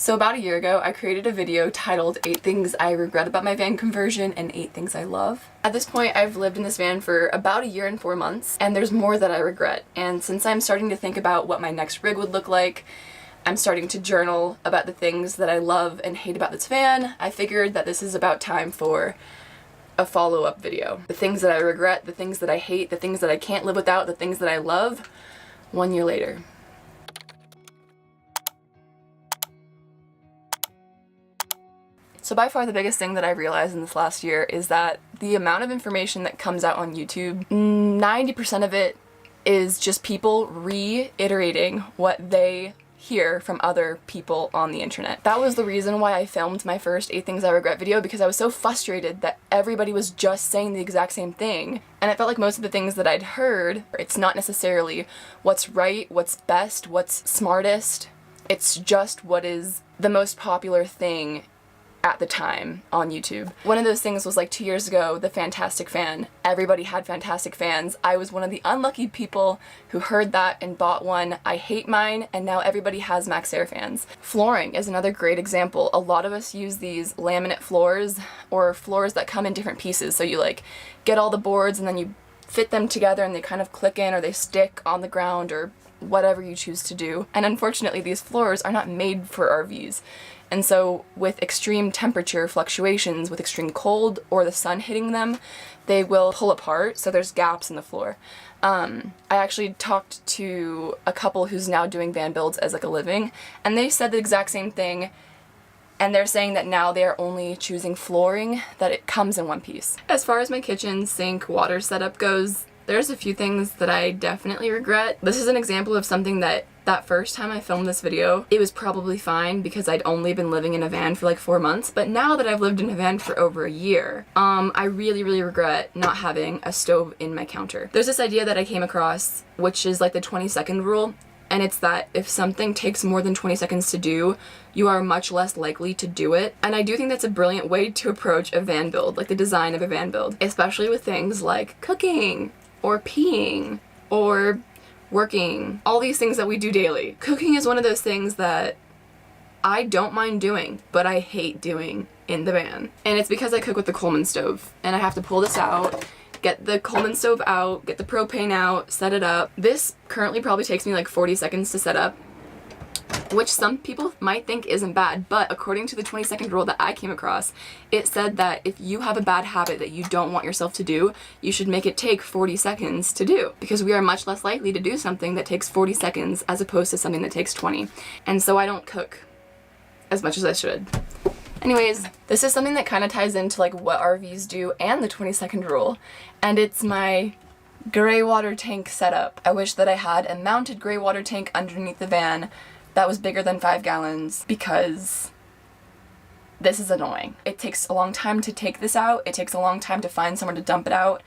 So about a year ago, I created a video titled 8 Things I Regret About My Van Conversion and 8 Things I Love. At this point, I've lived in this van for about a year and 4 months, and there's more that I regret. And since I'm starting to think about what my next rig would look like, I'm starting to journal about the things that I love and hate about this van, I figured that this is about time for a follow-up video. The things that I regret, the things that I hate, the things that I can't live without, the things that I love, 1 year later. So by far the biggest thing that I've realized in this last year is that the amount of information that comes out on YouTube, 90% of it is just people reiterating what they hear from other people on the internet. That was the reason why I filmed my first 8 Things I Regret video, because I was so frustrated that everybody was just saying the exact same thing. And I felt like most of the things that I'd heard, it's not necessarily what's right, what's best, what's smartest. It's just what is the most popular thing at the time on YouTube. One of those things was like 2 years ago, the Fantastic fan. Everybody had Fantastic fans. I was one of the unlucky people who heard that and bought one. I hate mine, and now everybody has Maxxair fans. Flooring is another great example. A lot of us use these laminate floors or floors that come in different pieces. So you like get all the boards and then you fit them together and they kind of click in or they stick on the ground or whatever you choose to do. And unfortunately, these floors are not made for RVs. And so with extreme temperature fluctuations, with extreme cold or the sun hitting them, they will pull apart, so there's gaps in the floor. I actually talked to a couple who's now doing van builds as like a living, and they said the exact same thing, and they're saying that now they are only choosing flooring that it comes in one piece. As far as my kitchen sink water setup goes, there's a few things that I definitely regret. This is an example of something that first time I filmed this video, it was probably fine because I'd only been living in a van for like 4 months, but now that I've lived in a van for over a year, I really regret not having a stove in my counter. There's this idea that I came across, which is like the 20-second rule, and it's that if something takes more than 20 seconds to do, you are much less likely to do it. And I do think that's a brilliant way to approach a van build, like the design of a van build, especially with things like cooking or peeing or working, all these things that we do daily. Cooking is one of those things that I don't mind doing, but I hate doing in the van. And it's because I cook with the Coleman stove, and I have to pull this out, get the Coleman stove out, get the propane out, set it up. This currently probably takes me like 40 seconds to set up, which some people might think isn't bad, but according to the 20-second rule that I came across, it said that if you have a bad habit that you don't want yourself to do, you should make it take 40 seconds to do, because we are much less likely to do something that takes 40 seconds as opposed to something that takes 20. And so I don't cook as much as I should. Anyways, this is something that kind of ties into like what RVs do and the 20-second rule, and it's my gray water tank setup. I wish that I had a mounted gray water tank underneath the van that was bigger than 5 gallons, because this is annoying. It takes a long time to take this out, it takes a long time to find somewhere to dump it out,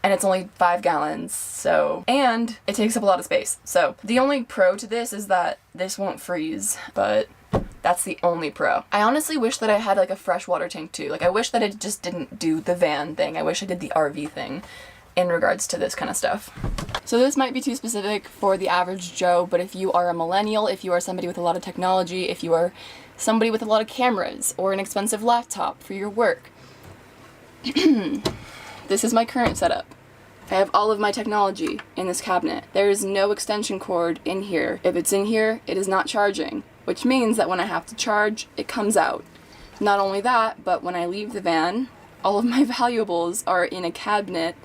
and it's only 5 gallons, so, and it takes up a lot of space. So the only pro to this is that this won't freeze, but that's the only pro. I honestly wish that I had like a freshwater tank too. Like I wish that it just didn't do the van thing. I wish I did the RV thing in regards to this kind of stuff. So this might be too specific for the average Joe, but if you are a millennial, if you are somebody with a lot of technology, if you are somebody with a lot of cameras or an expensive laptop for your work, this is my current setup. I have all of my technology in this cabinet. There is no extension cord in here. If it's in here, it is not charging, which means that when I have to charge, it comes out. Not only that, but when I leave the van, all of my valuables are in a cabinet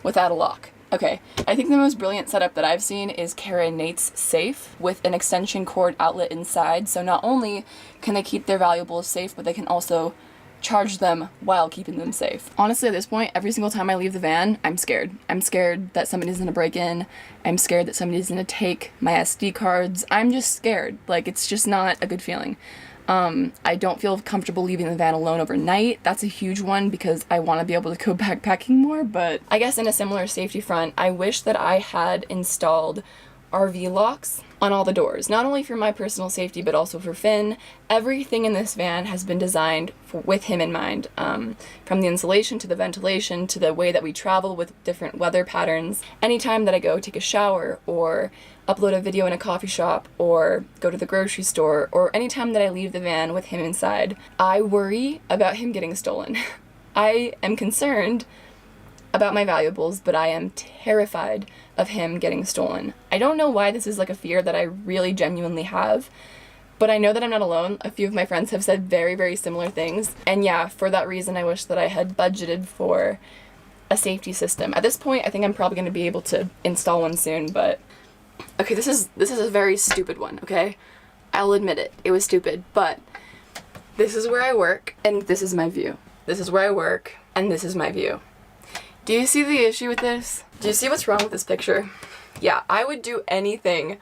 without a lock. Okay, I think the most brilliant setup that I've seen is Kara and Nate's safe with an extension cord outlet inside, so not only can they keep their valuables safe, but they can also charge them while keeping them safe. Honestly, at this point, every single time I leave the van, I'm scared. I'm scared that somebody's gonna break in. I'm scared that somebody's gonna take my SD cards. I'm just scared. Like, it's just not a good feeling. I don't feel comfortable leaving the van alone overnight. That's a huge one because I want to be able to go backpacking more, but I guess in a similar safety front, I wish that I had installed RV locks on all the doors, not only for my personal safety but also for Finn. Everything in this van has been designed with him in mind, from the insulation to the ventilation to the way that we travel with different weather patterns. Anytime that I go take a shower or upload a video in a coffee shop or go to the grocery store, or anytime that I leave the van with him inside, I worry about him getting stolen. I am concerned about my valuables, but I am terrified of him getting stolen. I don't know why this is like a fear that I really genuinely have, but I know that I'm not alone. A few of my friends have said very, very similar things. And yeah, for that reason, I wish that I had budgeted for a safety system. At this point, I think I'm probably going to be able to install one soon, but okay, this is a very stupid one, okay? I'll admit it. It was stupid, but this is where I work, and this is my view. This is where I work, and this is my view. Do you see the issue with this? Do you see what's wrong with this picture? Yeah, I would do anything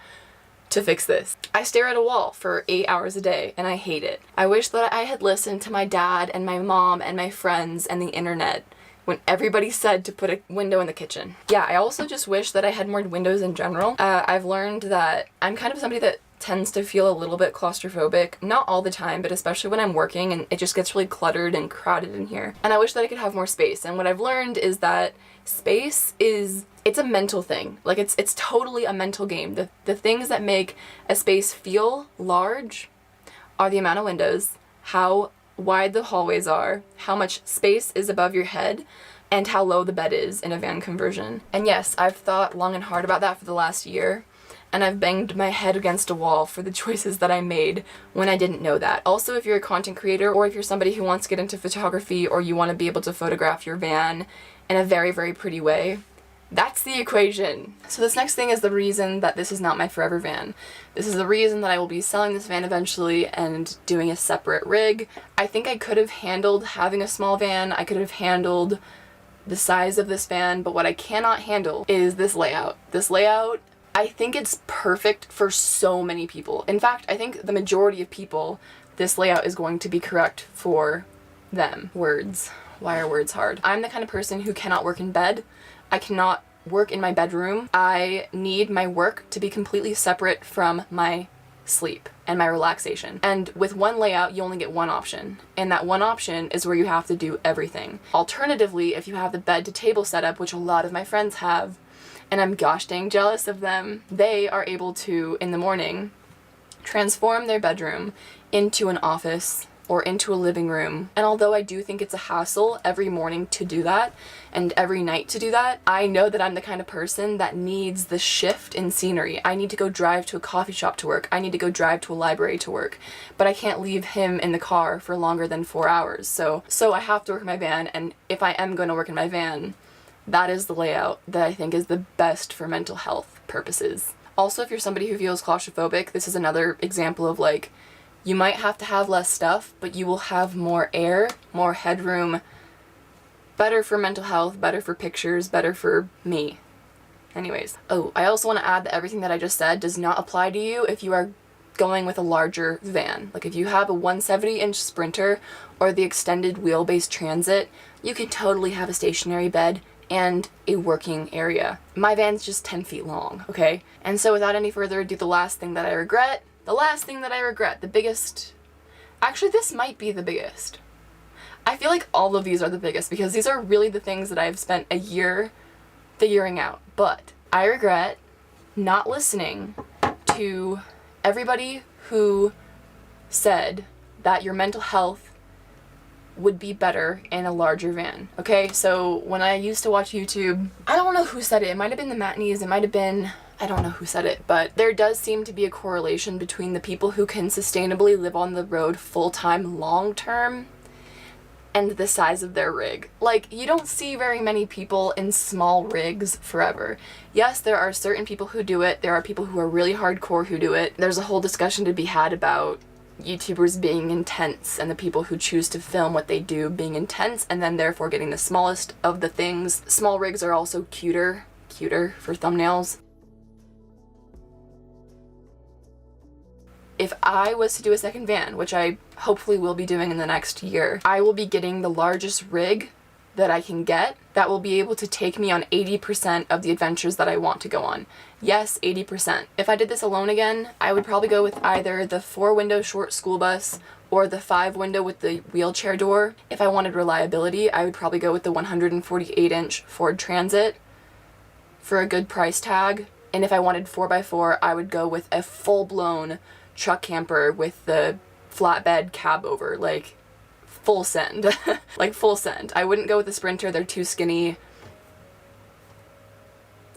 to fix this. I stare at a wall for 8 hours a day, and I hate it. I wish that I had listened to my dad and my mom and my friends and the internet when everybody said to put a window in the kitchen. Yeah, I also just wish that I had more windows in general. I've learned that I'm kind of somebody that tends to feel a little bit claustrophobic, not all the time, but especially when I'm working and it just gets really cluttered and crowded in here. And I wish that I could have more space. And what I've learned is that space it's a mental thing. Like it's totally a mental game. The things that make a space feel large are the amount of windows, how wide the hallways are, how much space is above your head, and how low the bed is in a van conversion. And yes, I've thought long and hard about that for the last year, and I've banged my head against a wall for the choices that I made when I didn't know that. Also, if you're a content creator, or if you're somebody who wants to get into photography, or you want to be able to photograph your van in a very, very pretty way, that's the equation. So this next thing is the reason that this is not my forever van. This is the reason that I will be selling this van eventually and doing a separate rig. I think I could have handled having a small van. I could have handled the size of this van, but what I cannot handle is this layout. This layout, I think it's perfect for so many people. In fact, I think the majority of people, this layout is going to be correct for them. Words. Why are words hard? I'm the kind of person who cannot work in bed. I cannot work in my bedroom. I need my work to be completely separate from my sleep and my relaxation. And with one layout, you only get one option. And that one option is where you have to do everything. Alternatively, if you have the bed to table setup, which a lot of my friends have, and I'm gosh dang jealous of them, they are able to, in the morning, transform their bedroom into an office or into a living room. And although I do think it's a hassle every morning to do that and every night to do that, I know that I'm the kind of person that needs the shift in scenery. I need to go drive to a coffee shop to work. I need to go drive to a library to work. But I can't leave him in the car for longer than 4 hours. So I have to work in my van, and if I am going to work in my van, that is the layout that I think is the best for mental health purposes. Also, if you're somebody who feels claustrophobic, this is another example of like, you might have to have less stuff, but you will have more air, more headroom, better for mental health, better for pictures, better for me. Anyways. Oh, I also want to add that everything that I just said does not apply to you if you are going with a larger van. Like if you have a 170-inch Sprinter or the extended wheelbase Transit, you can totally have a stationary bed and a working area. My van's just 10 feet long, okay? And so without any further ado, the last thing that I regret, the biggest, actually this might be the biggest. I feel like all of these are the biggest because these are really the things that I've spent a year figuring out. But I regret not listening to everybody who said that your mental health would be better in a larger van. Okay, so when I used to watch YouTube, I don't know who said it. It might have been the Matneys, it might have been, I don't know who said it, but there does seem to be a correlation between the people who can sustainably live on the road full-time, long-term, and the size of their rig. Like, you don't see very many people in small rigs forever. Yes, there are certain people who do it. There are people who are really hardcore who do it. There's a whole discussion to be had about YouTubers being intense and the people who choose to film what they do being intense and then therefore getting the smallest of the things. Small rigs are also cuter for thumbnails. If I was to do a second van, which I hopefully will be doing in the next year, I will be getting the largest rig that I can get that will be able to take me on 80% of the adventures that I want to go on. Yes, 80%. If I did this alone again, I would probably go with either the 4-window short school bus or the 5-window with the wheelchair door. If I wanted reliability, I would probably go with the 148-inch Ford Transit for a good price tag. And if I wanted 4x4, I would go with a full-blown truck camper with the flatbed cab over, like full send. Like full send. I wouldn't go with the Sprinter, they're too skinny.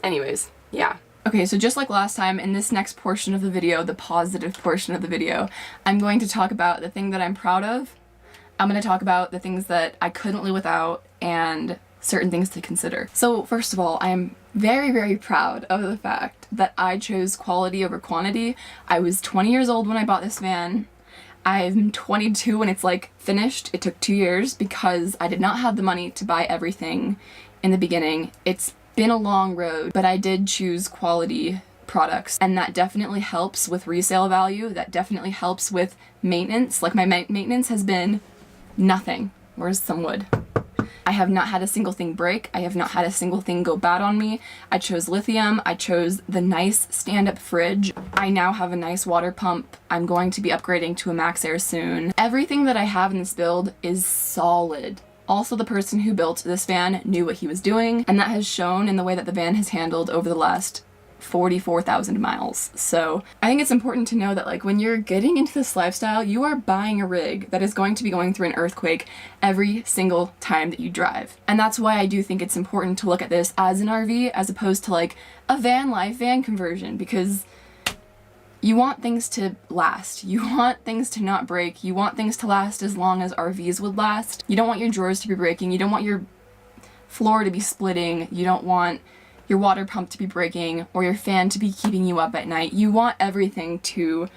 Anyways, yeah. Okay, so just like last time, in this next portion of the video, the positive portion of the video, I'm going to talk about the thing that I'm proud of. I'm going to talk about the things that I couldn't live without and certain things to consider. So first of all, I am very, very proud of the fact that I chose quality over quantity. I was 20 years old when I bought this van. I'm 22 when it's like finished. It took 2 years because I did not have the money to buy everything in the beginning. It's been a long road, but I did choose quality products, and that definitely helps with resale value. That definitely helps with maintenance. Like my maintenance has been nothing. Where's some wood? I have not had a single thing break. I have not had a single thing go bad on me. I chose lithium. I chose the nice stand-up fridge. I now have a nice water pump. I'm going to be upgrading to a MaxxAir soon. Everything that I have in this build is solid. Also, the person who built this van knew what he was doing, and that has shown in the way that the van has handled over the last 44,000 miles. So I think it's important to know that like when you're getting into this lifestyle, you are buying a rig that is going to be going through an earthquake every single time that you drive. And that's why I do think it's important to look at this as an RV as opposed to like a van life van conversion, because you want things to last. You want things to not break. You want things to last as long as RVs would last. You don't want your drawers to be breaking. You don't want your floor to be splitting. You don't want your water pump to be breaking or your fan to be keeping you up at night. You want everything to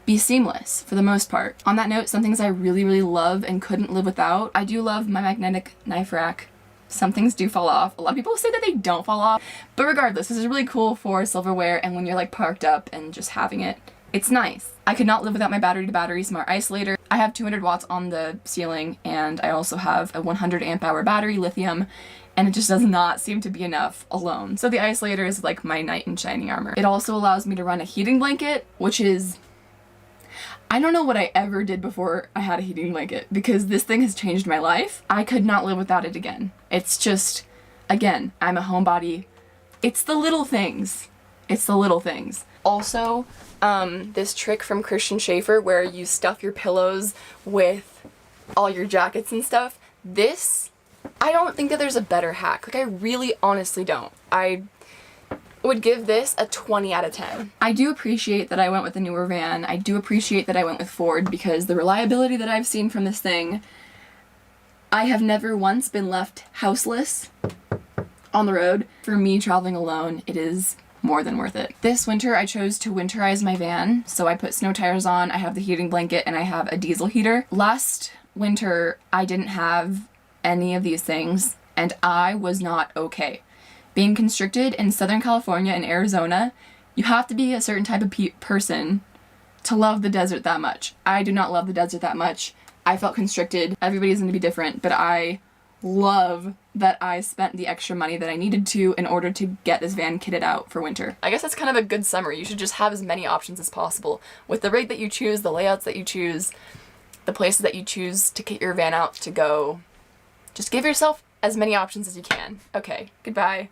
be seamless for the most part. On that note, some things I really, really love and couldn't live without. I do love my magnetic knife rack. Some things do fall off. A lot of people say that they don't fall off, but regardless, this is really cool for silverware and when you're like parked up and just having it. It's nice. I could not live without my battery-to-battery smart isolator. I have 200 watts on the ceiling, and I also have a 100 amp hour battery, lithium, and it just does not seem to be enough alone. So the isolator is like my knight in shining armor. It also allows me to run a heating blanket, which is, I don't know what I ever did before I had a heating blanket, because this thing has changed my life. I could not live without it again. It's just, again, I'm a homebody. It's the little things. It's the little things. Also, this trick from Christian Schaefer where you stuff your pillows with all your jackets and stuff, this, I don't think that there's a better hack. Like, I really honestly don't. I would give this a 20 out of 10. I do appreciate that I went with the newer van. I do appreciate that I went with Ford because the reliability that I've seen from this thing, I have never once been left houseless on the road. For me traveling alone, it is more than worth it. This winter I chose to winterize my van, so I put snow tires on, I have the heating blanket, and I have a diesel heater. Last winter I didn't have any of these things, and I was not okay. Being constricted in Southern California and Arizona, you have to be a certain type of person to love the desert that much. I do not love the desert that much. I felt constricted. Everybody's going to be different, but I love that I spent the extra money that I needed to in order to get this van kitted out for winter. I guess that's kind of a good summary. You should just have as many options as possible. With the rig that you choose, the layouts that you choose, the places that you choose to kit your van out to go, just give yourself as many options as you can. Okay, goodbye.